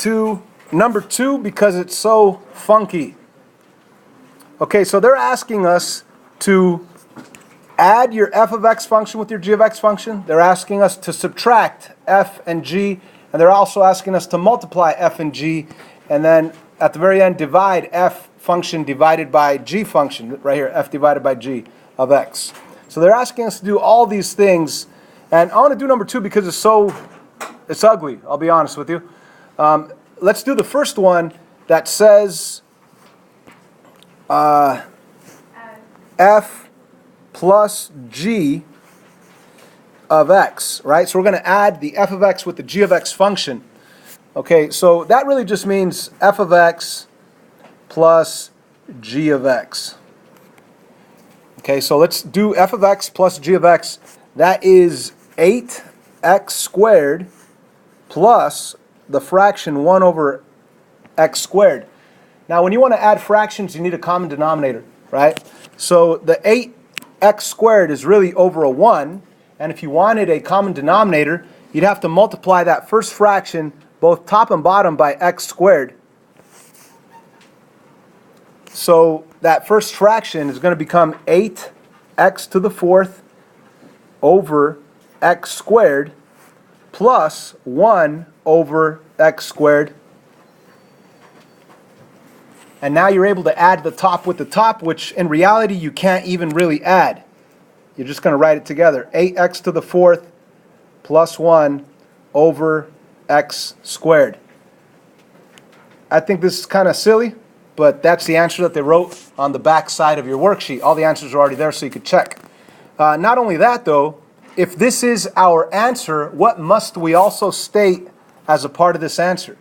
to number 2 because it's so funky. Okay, so they're asking us to add your f of x function with your g of x function. They're asking us to subtract f and g, and they're also asking us to multiply f and g, and then at the very end divide f function divided by g function, right here, f divided by g of x. So they're asking us to do all these things, and I want to do number 2 because it's ugly, I'll be honest with you. Let's do the first one that says f plus g of x, right? So we're going to add the f of x with the g of x function. Okay, so that really just means f of x plus g of x. Okay, so let's do f of x plus g of x. That is 8x squared plus the fraction 1 over x squared. Now, when you want to add fractions, you need a common denominator, right? So the 8x squared is really over a 1, and if you wanted a common denominator, you'd have to multiply that first fraction, both top and bottom, by x squared. So that first fraction is going to become 8x to the 4th over x squared plus 1 over x squared. And now you're able to add the top with the top, which in reality you can't even really add. You're just going to write it together. 8x to the 4th plus 1 over x squared. I think this is kind of silly, but that's the answer that they wrote on the back side of your worksheet. All the answers are already there so you could check. Not only that though, if this is our answer, what must we also state as a part of this answer?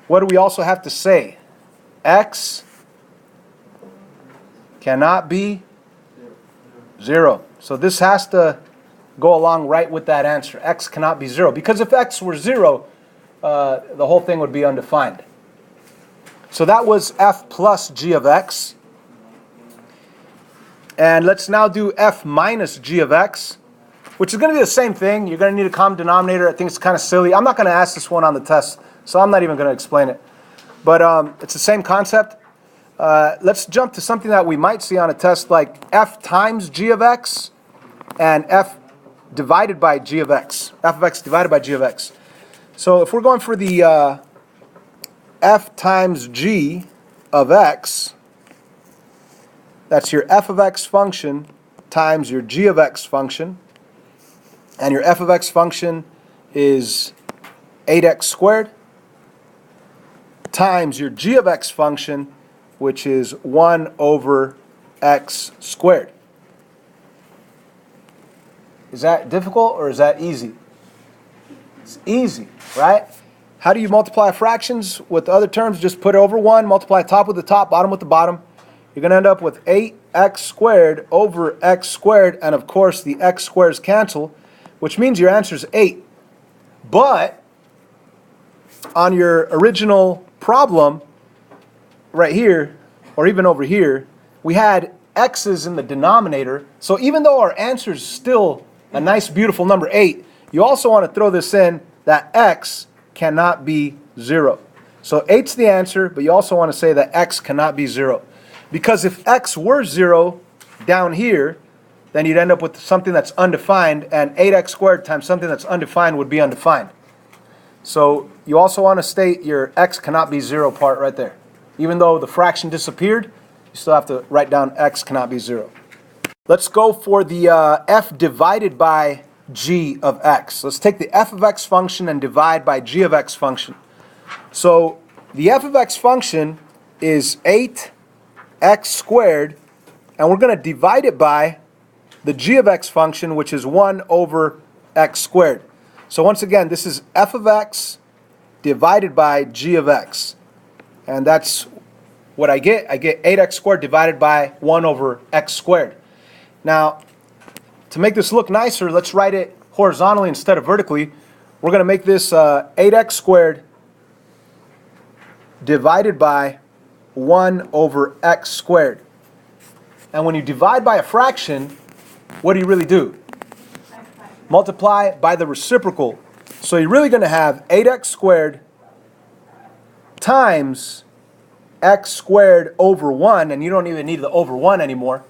What do we also have to say? X cannot be 0. So this has to go along right with that answer. X cannot be 0. Because if x were 0, the whole thing would be undefined. So that was f plus g of x. And let's now do f minus g of x, which is going to be the same thing. You're going to need a common denominator. I think it's kind of silly. I'm not going to ask this one on the test, so I'm not even going to explain it. But it's the same concept. Let's jump to something that we might see on a test like f times g of x and f divided by g of x. F of x divided by g of x. So if we're going for the f times g of x, that's your f of x function times your g of x function. And your f of x function is 8x squared times your g of x function, which is 1 over x squared. Is that difficult or is that easy? It's easy, right? How do you multiply fractions with other terms? Just put it over 1, multiply top with the top, bottom with the bottom. You're going to end up with 8x squared over x squared, and of course the x squares cancel, which means your answer is 8. But on your original problem, right here, or even over here, we had x's in the denominator. So even though our answer is still a nice, beautiful number 8, you also want to throw this in that x cannot be 0. So 8's the answer, but you also want to say that x cannot be 0. Because if x were 0 down here, then you'd end up with something that's undefined, and 8x squared times something that's undefined would be undefined. So you also want to state your x cannot be 0 part right there. Even though the fraction disappeared, you still have to write down x cannot be 0. Let's go for the f divided by g of x. Let's take the f of x function and divide by g of x function. So the f of x function is 8x squared, and we're going to divide it by the g of x function, which is 1 over x squared. So once again, this is f of x divided by g of x. And that's what I get. I get 8x squared divided by 1 over x squared. Now, to make this look nicer, let's write it horizontally instead of vertically. We're going to make this 8x squared divided by 1 over x squared. And when you divide by a fraction, what do you really do? Multiply by the reciprocal. So you're really going to have 8x squared times x squared over 1, and you don't even need the over 1 anymore.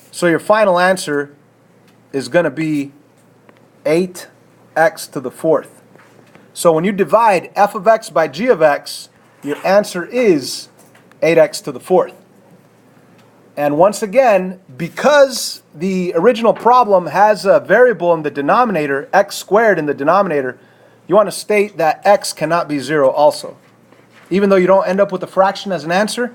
So your final answer is going to be 8x to the fourth. So when you divide f of x by g of x, your answer is 8x to the fourth. And once again, because the original problem has a variable in the denominator, x squared in the denominator, you want to state that x cannot be 0 also. Even though you don't end up with a fraction as an answer,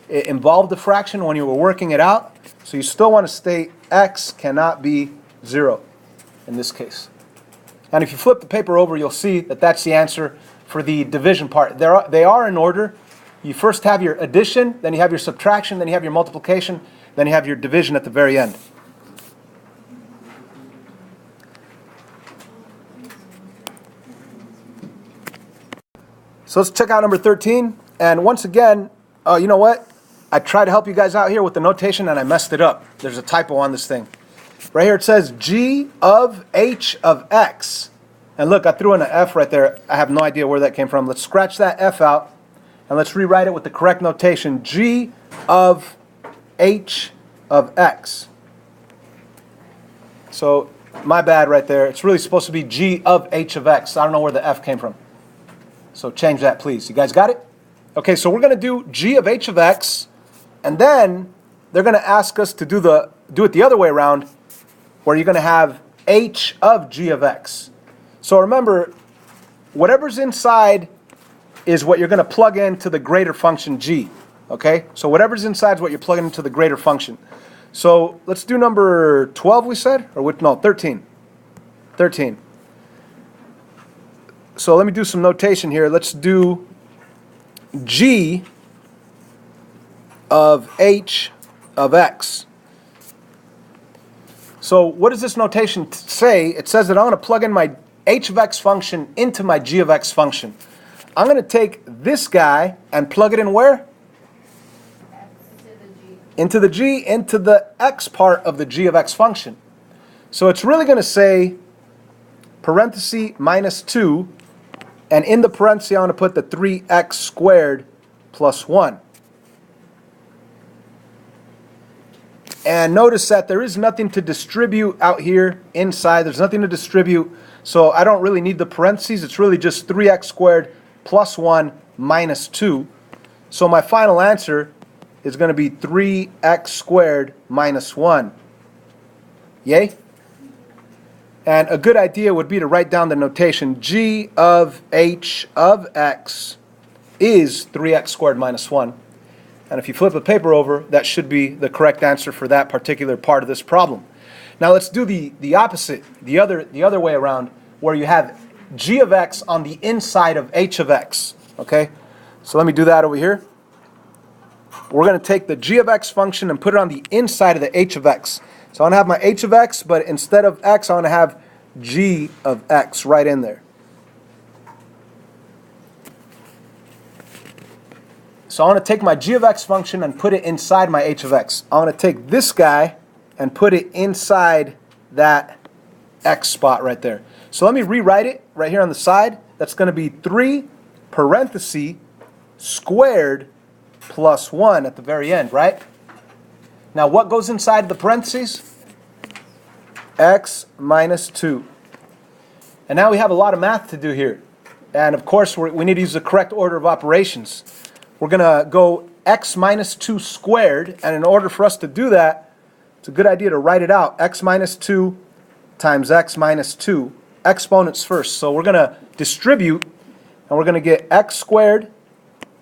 it involved a fraction when you were working it out, so you still want to state x cannot be 0 in this case. And if you flip the paper over, you'll see that that's the answer for the division part. They are in order. You first have your addition, then you have your subtraction, then you have your multiplication, then you have your division at the very end. So let's check out number 13. And once again, you know what? I tried to help you guys out here with the notation and I messed it up. There's a typo on this thing. Right here it says g of h of x. And look, I threw in an f right there. I have no idea where that came from. Let's scratch that f out. And let's rewrite it with the correct notation. G of h of x. So, my bad right there. It's really supposed to be g of h of x. I don't know where the f came from. So change that, please. You guys got it? Okay, so we're going to do g of h of x. And then they're going to ask us to do it the other way around, where you're going to have h of g of x. So remember, whatever's inside is what you're going to plug into the greater function g. Okay? So whatever's inside is what you're plugging into the greater function. So let's do number 12, we said? Or what? No, 13. 13. So let me do some notation here. Let's do g of h of x. So what does this notation say? It says that I'm going to plug in my h of x function into my g of x function. I'm going to take this guy and plug it in where? Into the g, into the x part of the g of x function. So it's really going to say parenthesis minus 2, and in the parenthesis I'm going to put the 3x squared plus 1. And notice that there is nothing to distribute out here inside. There's nothing to distribute, so I don't really need the parentheses. It's really just 3x squared plus 1 minus 2. So my final answer is going to be 3x squared minus 1. Yay? And a good idea would be to write down the notation. G of h of x is 3x squared minus 1. And if you flip the paper over, that should be the correct answer for that particular part of this problem. Now let's do the opposite, the other way around, where you have g of x on the inside of h of x. Okay? So let me do that over here. We're going to take the g of x function and put it on the inside of the h of x. So I'm going to have my h of x, but instead of x, I'm going to have g of x right in there. So I want to take my g of x function and put it inside my h of x. I want to take this guy and put it inside that x spot right there. So let me rewrite it right here on the side. That's going to be 3 parenthesis squared plus 1 at the very end, right? Now what goes inside the parentheses? X minus 2. And now we have a lot of math to do here. And of course we need to use the correct order of operations. We're going to go x minus 2 squared, and in order for us to do that, it's a good idea to write it out. X minus 2 times x minus 2. Exponents first. So we're going to distribute, and we're going to get x squared,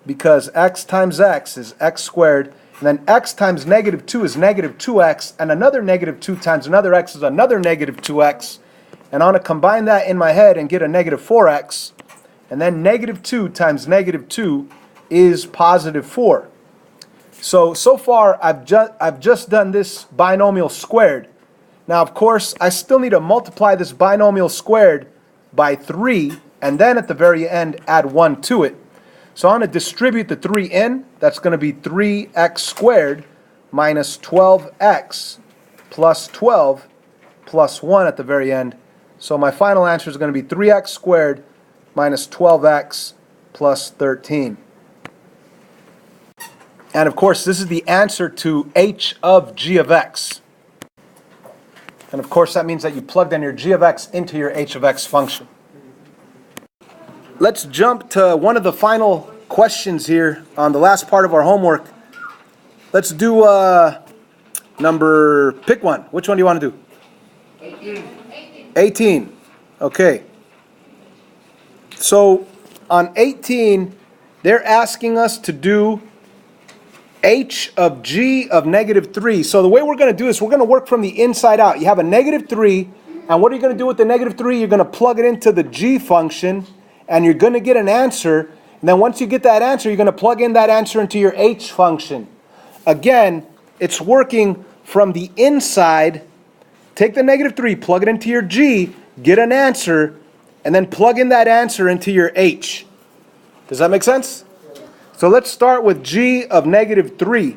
because x times x is x squared, and then x times negative 2 is negative 2x, and another negative 2 times another x is another negative 2x, and I want to combine that in my head and get a negative 4x, and then negative 2 times negative 2 is positive 4. So far I've just done this binomial squared. Now of course I still need to multiply this binomial squared by 3, and then at the very end add 1 to it. So I'm going to distribute the 3 in. That's going to be 3x squared minus 12x plus 12 plus 1 at the very end. So my final answer is going to be 3x squared minus 12x plus 13. And of course, this is the answer to h of g of x. And of course, that means that you plugged in your g of x into your h of x function. Let's jump to one of the final questions here on the last part of our homework. Let's do pick one. Which one do you want to do? 18. Okay. So on 18, they're asking us to do h of g of negative 3. So the way we're going to do this, we're going to work from the inside out. You have a negative 3, and what are you going to do with the negative 3? You're going to plug it into the g function, and you're going to get an answer. And then once you get that answer, you're going to plug in that answer into your h function. Again, it's working from the inside. Take the negative 3, plug it into your g, get an answer, and then plug in that answer into your h. Does that make sense? So let's start with g of negative 3.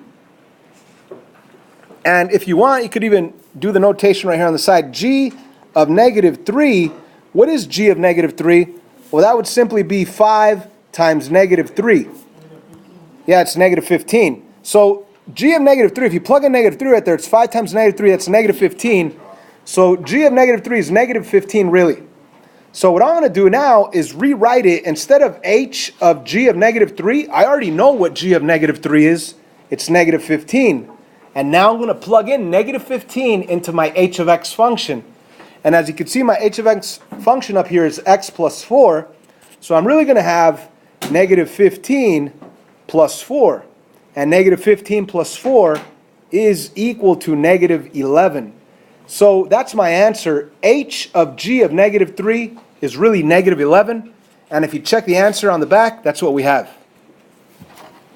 And if you want, you could even do the notation right here on the side. G of negative 3, what is g of negative 3? Well, that would simply be 5 times negative 3. Yeah, it's negative 15. So g of negative 3, if you plug in negative 3 right there, it's 5 times negative 3, that's negative 15. So g of negative 3 is negative 15 really. So what I'm going to do now is rewrite it. Instead of h of g of negative 3, I already know what g of negative 3 is. It's negative 15. And now I'm going to plug in negative 15 into my h of x function. And as you can see, my h of x function up here is x plus 4. So I'm really going to have negative 15 plus 4. And negative 15 plus 4 is equal to negative 11. So that's my answer. H of g of negative 3 is really negative 11. And if you check the answer on the back, that's what we have.